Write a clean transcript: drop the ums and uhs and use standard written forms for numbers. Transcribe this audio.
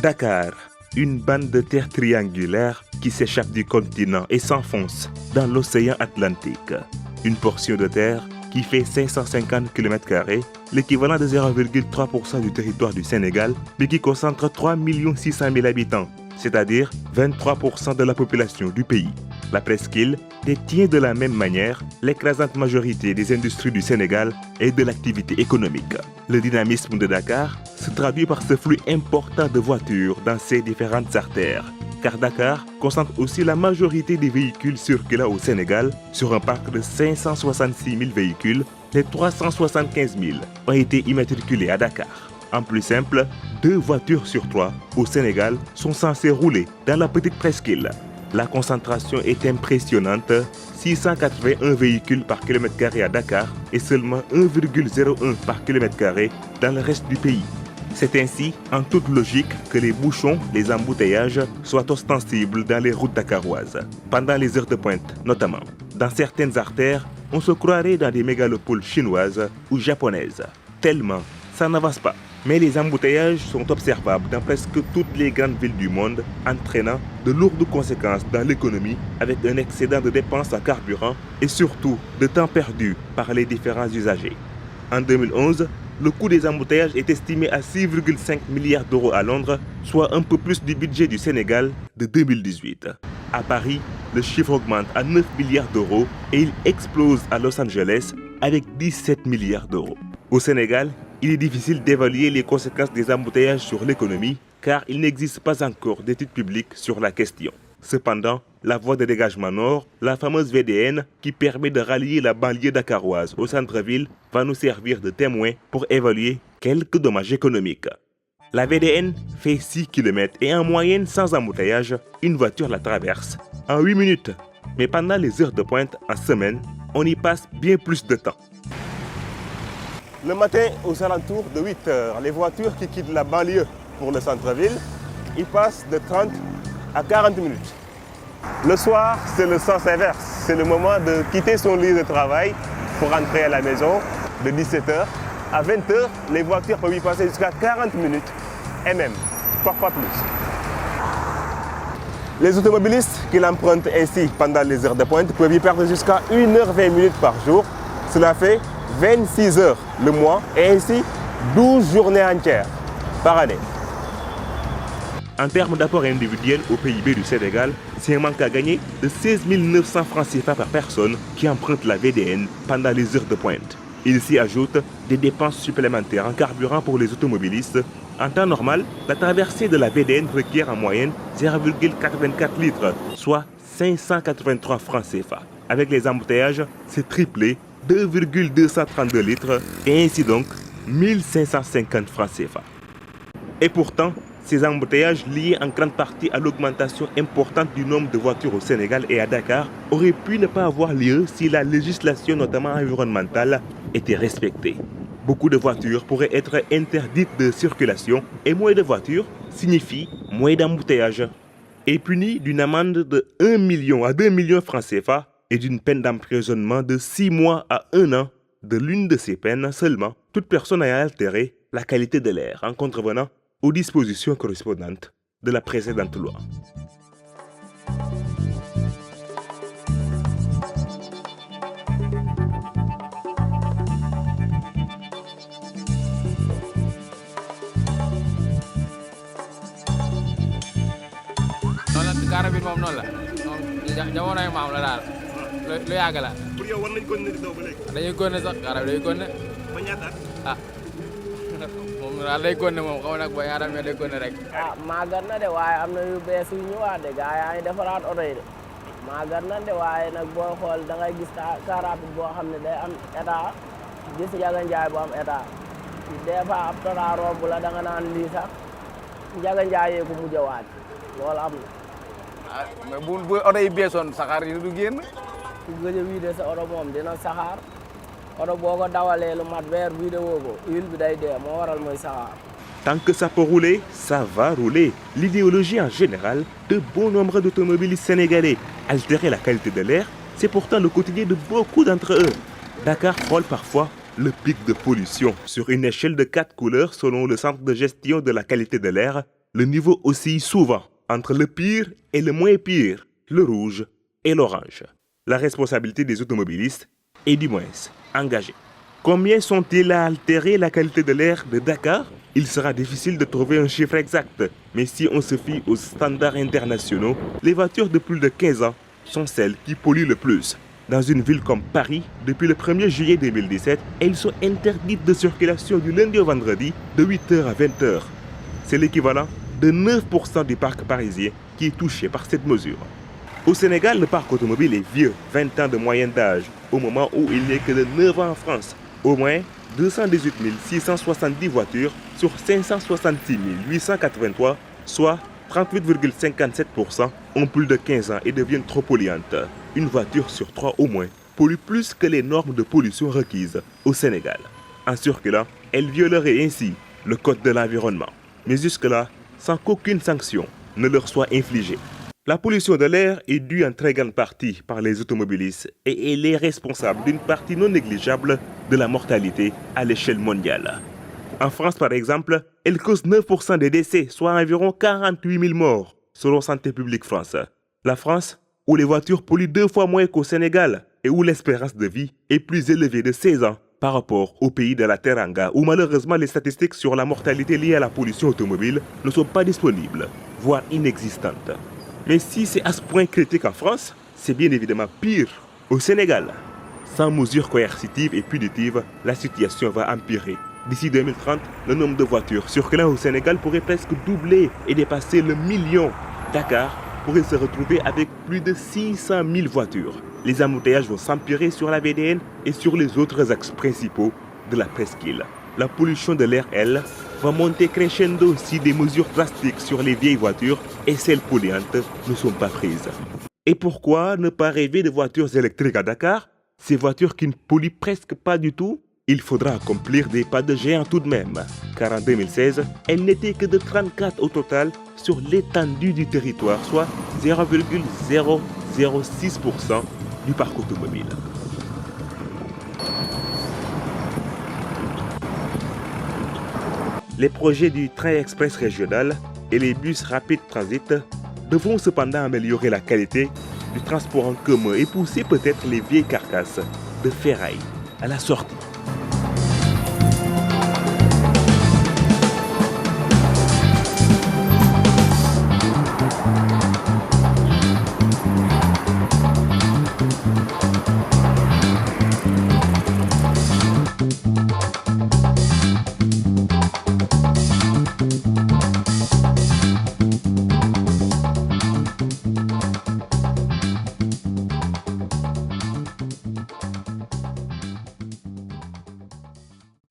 Dakar, une bande de terre triangulaire qui s'échappe du continent et s'enfonce dans l'océan Atlantique. Une portion de terre qui fait 550 km², l'équivalent de 0,3% du territoire du Sénégal, mais qui concentre 3 600 000 habitants, c'est-à-dire 23% de la population du pays. La presqu'île détient de la même manière l'écrasante majorité des industries du Sénégal et de l'activité économique. Le dynamisme de Dakar se traduit par ce flux important de voitures dans ses différentes artères, car Dakar concentre aussi la majorité des véhicules circulant au Sénégal. Sur un parc de 566 000 véhicules, les 375 000 ont été immatriculés à Dakar. En plus simple, 2 voitures sur 3 au Sénégal sont censées rouler dans la petite presqu'île. La concentration est impressionnante, 681 véhicules par km² à Dakar et seulement 1,01 par km² dans le reste du pays. C'est ainsi, en toute logique, que les bouchons, les embouteillages soient ostensibles dans les routes dakaroises, pendant les heures de pointe notamment. Dans certaines artères, on se croirait dans des mégalopoles chinoises ou japonaises, tellement ça n'avance pas. Mais les embouteillages sont observables dans presque toutes les grandes villes du monde, entraînant de lourdes conséquences dans l'économie avec un excédent de dépenses en carburant et surtout de temps perdu par les différents usagers. En 2011, le coût des embouteillages est estimé à 6,5 milliards d'euros à Londres, soit un peu plus du budget du Sénégal de 2018. À Paris, le chiffre augmente à 9 milliards d'euros et il explose à Los Angeles avec 17 milliards d'euros. Au Sénégal, il est difficile d'évaluer les conséquences des embouteillages sur l'économie car il n'existe pas encore d'études publiques sur la question. Cependant, la voie de dégagement nord, la fameuse VDN qui permet de rallier la banlieue dakaroise au centre-ville, va nous servir de témoin pour évaluer quelques dommages économiques. La VDN fait 6 km et en moyenne sans embouteillage, une voiture la traverse en 8 minutes. Mais pendant les heures de pointe en semaine, on y passe bien plus de temps. Le matin, aux alentours de 8 heures, les voitures qui quittent la banlieue pour le centre-ville, ils passent de 30 à 40 minutes. Le soir, c'est le sens inverse. C'est le moment de quitter son lieu de travail pour rentrer à la maison de 17 heures. À 20 heures, les voitures peuvent y passer jusqu'à 40 minutes et même parfois plus. Les automobilistes qui l'empruntent ainsi pendant les heures de pointe peuvent y perdre jusqu'à 1h20 par jour. Cela fait 26 heures le mois et ainsi 12 journées entières par année. En termes d'apport individuel au PIB du Sénégal, c'est un manque à gagner de 16 900 francs CFA par personne qui emprunte la VDN pendant les heures de pointe. Il s'y ajoute des dépenses supplémentaires en carburant pour les automobilistes. En temps normal, la traversée de la VDN requiert en moyenne 0,84 litres, soit 583 francs CFA. Avec les embouteillages, c'est triplé, 2,232 litres et ainsi donc 1550 francs CFA. Et pourtant, ces embouteillages liés en grande partie à l'augmentation importante du nombre de voitures au Sénégal et à Dakar auraient pu ne pas avoir lieu si la législation, notamment environnementale, était respectée. Beaucoup de voitures pourraient être interdites de circulation et moins de voitures signifie moins d'embouteillages. Et puni d'une amende de 1 million à 2 millions francs CFA et d'une peine d'emprisonnement de 6 mois à 1 an, de l'une de ces peines seulement, toute personne ayant altéré la qualité de l'air en contrevenant aux dispositions correspondantes de la précédente loi. Garab bi moom noonu la jamonoy maam la daal lu yàgg la. Pour yow war nañ ko ne daw ba léegi. dañuy góone sax garab dañuy góone. Ba ñaata at? Moom daal day góone moom xaw nag ba yaaram mais day góone rek. màggat na de waaye am na yu bees yu ñëwaat de gaa yaa ngi defaraat oto yi de màggat na de waaye nag booy xool da ngay gis car rapide boo xam ne day am état gis Njaga Njaay bu am état des fois ab Tata romb la da nga naan lii sax Njaga Njaay yee ko mujj a waaj loolu am na. mais bu oto yi beesoon saxaar yi du génn. ku gëj a wiide sa oto moom dina saxaar oto boo ko dawalee lu mat weer vidéo ko huile bi day dee moo waral mooy saxaar. Tant que ça peut rouler, ça va rouler. L'idéologie en général de bon nombre d'automobilistes sénégalais. Altérer la qualité de l'air, c'est pourtant le quotidien de beaucoup d'entre eux. Dakar frôle parfois le pic de pollution. Sur une échelle de 4 couleurs selon le centre de gestion de la qualité de l'air, le niveau oscille souvent entre le pire et le moins pire, le rouge et l'orange. La responsabilité des automobilistes est du moins engagée. Combien sont-ils à altérer la qualité de l'air de Dakar? Il sera difficile de trouver un chiffre exact, mais si on se fie aux standards internationaux, les voitures de plus de 15 ans sont celles qui polluent le plus. Dans une ville comme Paris, depuis le 1er juillet 2017, elles sont interdites de circulation du lundi au vendredi de 8h à 20h. C'est l'équivalent de 9% du parc parisien qui est touché par cette mesure. Au Sénégal, le parc automobile est vieux, 20 ans de moyenne d'âge, au moment où il n'est que de 9 ans en France. Au moins 218 670 voitures sur 566 883, soit 38,57% ont plus de 15 ans et deviennent trop polluantes. Une voiture sur 3 au moins pollue plus que les normes de pollution requises au Sénégal. En circulant, elle violerait ainsi le code de l'environnement. Mais jusque-là, sans qu'aucune sanction ne leur soit infligée. La pollution de l'air est due en très grande partie par les automobilistes et elle est responsable d'une partie non négligeable de la mortalité à l'échelle mondiale. En France, par exemple, elle cause 9% des décès, soit environ 48 000 morts, selon Santé publique France. La France, où les voitures polluent 2 fois moins qu'au Sénégal et où l'espérance de vie est plus élevée de 16 ans par rapport au pays de la Teranga, où malheureusement les statistiques sur la mortalité liée à la pollution automobile ne sont pas disponibles, voire inexistantes. Mais si c'est à ce point critique en France, c'est bien évidemment pire au Sénégal. Sans mesures coercitives et punitives, la situation va empirer. D'ici 2030, le nombre de voitures circulant au Sénégal pourrait presque doubler et dépasser le million. Dakar pourrait se retrouver avec plus de 600 000 voitures. Les embouteillages vont s'empirer sur la VDN et sur les autres axes principaux de la presqu'île. La pollution de l'air, elle, va monter crescendo si des mesures drastiques sur les vieilles voitures et celles polluantes ne sont pas prises. Et pourquoi ne pas rêver de voitures électriques à Dakar? Ces voitures qui ne polluent presque pas du tout? Il faudra accomplir des pas de géant tout de même, car en 2016, elles n'étaient que de 34 au total sur l'étendue du territoire, soit 0,006% du parc automobile. Les projets du train express régional et les bus rapid transit devront cependant améliorer la qualité du transport en commun et pousser peut-être les vieilles carcasses de ferraille à la sortie.